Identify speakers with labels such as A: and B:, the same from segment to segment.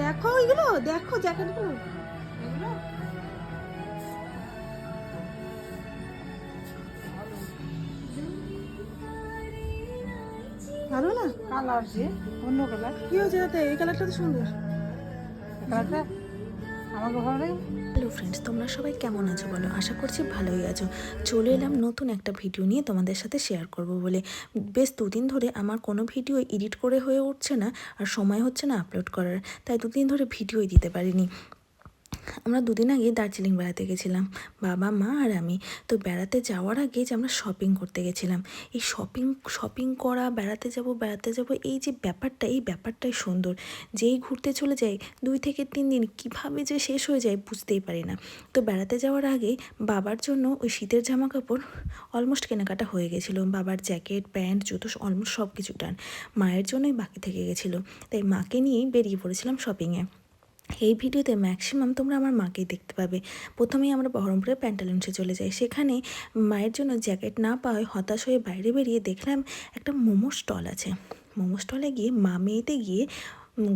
A: দেখো ওইগুলো, দেখো জ্যাকেটগুলো।
B: এগুলো
A: ভালো না?
B: কালার যে অন্য কালার,
A: কি হয়েছে তাতে? এই কালারটা তো সুন্দর।
B: কালারটা আমাকে ভালো লাগে।
C: হ্যালো ফ্রেন্ডস, তোমরা সবাই কেমন আছো বলো? আশা করছি ভালোই আছো। চলে এলাম নতুন একটা ভিডিও নিয়ে তোমাদের সাথে শেয়ার করব বলে। বেশ দুদিন ধরে আমার কোনো ভিডিও এডিট করে হয়ে উঠছে না, আর সময় হচ্ছে না আপলোড করার, তাই দুদিন ধরে ভিডিওই দিতে পারিনি। আমরা দুদিন আগে দার্জিলিং বেড়াতে গেছিলাম, বাবা মা আর আমি। তো বেড়াতে যাওয়ার আগে যে আমরা শপিং করতে গেছিলাম, এই শপিং শপিং করা, বেড়াতে যাব এই যে ব্যাপারটা, এই ব্যাপারটাই সুন্দর। যেই ঘুরতে চলে যাই 2 থেকে 3 দিন কীভাবে যে শেষ হয়ে যায় বুঝতেই পারি না। তো বেড়াতে যাওয়ার আগে বাবার জন্য ওই শীতের জামা কাপড় অলমোস্ট কেনাকাটা হয়ে গেছিলো। বাবার জ্যাকেট, প্যান্ট, জুতো অলমোস্ট সব কিছু ডান। মায়ের জন্যই বাকি থেকে গেছিলো, তাই মাকে নিয়েই বেরিয়ে পড়েছিলাম শপিংয়ে। এই ভিডিওতে ম্যাক্সিমাম তোমরা আমার মাকেই দেখতে পাবে। প্রথমেই আমরা বহরমপুরের প্যান্টালুন্সে চলে যাই। সেখানে মায়ের জন্য জ্যাকেট না পাওয়ায় হতাশ হয়ে বাইরে বেরিয়ে দেখলাম একটা মোমো স্টল আছে। মোমো স্টলে গিয়ে মা মেয়েতে গিয়ে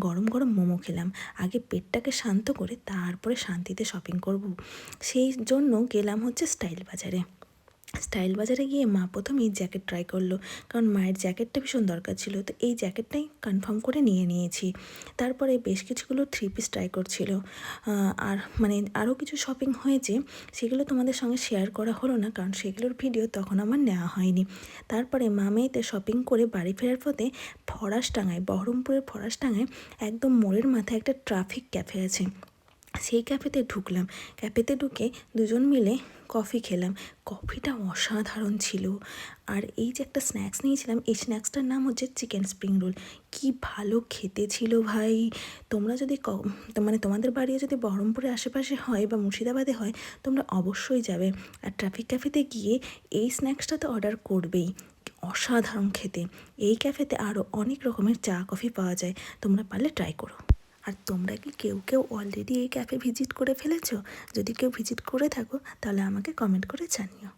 C: গরম গরম মোমো খেলাম। আগে পেটটাকে শান্ত করে তারপরে শান্তিতে শপিং করব, সেই জন্য গেলাম হচ্ছে স্টাইল বাজারে। স্টাইল বাজারে গিয়ে মা প্রথমেই জ্যাকেট ট্রাই করলো, কারণ মায়ের জ্যাকেটটা ভীষণ দরকার ছিল। তো এই জ্যাকেটটাই কনফার্ম করে নিয়েছি। তারপরে বেশ কিছুগুলো 3 পিস ট্রাই করছিল। আর মানে আরও কিছু শপিং হয়েছে, সেগুলো তোমাদের সঙ্গে শেয়ার করা হলো না, কারণ সেগুলোর ভিডিও তখন আমার নেওয়া হয়নি। তারপরে মা মেয়েতে শপিং করে বাড়ি ফেরার পথে ফরাসডাঙ্গায়, বহরমপুরের ফরাসডাঙ্গায় একদম মোড়ের মাথায় একটা ট্রাফিক ক্যাফে আছে, সেই ক্যাফেতে ঢুকলাম। ক্যাফেতে ঢুকে দুজন মিলে কফি খেলাম। কফিটা অসাধারণ ছিল। আর এই যে একটা স্ন্যাক্স নিয়েছিলাম, এই স্ন্যাক্সটার নাম হচ্ছে চিকেন স্প্রিং রোল। কি ভালো খেতে ছিল ভাই! তোমরা যদি মানে তোমাদের বাড়িও যদি বহরমপুরের আশেপাশে হয় বা মুর্শিদাবাদে হয়, তোমরা অবশ্যই যাবে। আর ট্রাফিক ক্যাফেতে গিয়ে এই স্ন্যাক্সটা তো অর্ডার করবেই। অসাধারণ খেতে। এই ক্যাফেতে আরও অনেক রকমের চা কফি পাওয়া যায়, তোমরা পারলে ট্রাই করো। আর তোমরা কি কেউ অলরেডি এই ক্যাফে ভিজিট করে ফেলেছো? যদি কেউ ভিজিট করে থাকো তাহলে আমাকে কমেন্ট করে জানিও।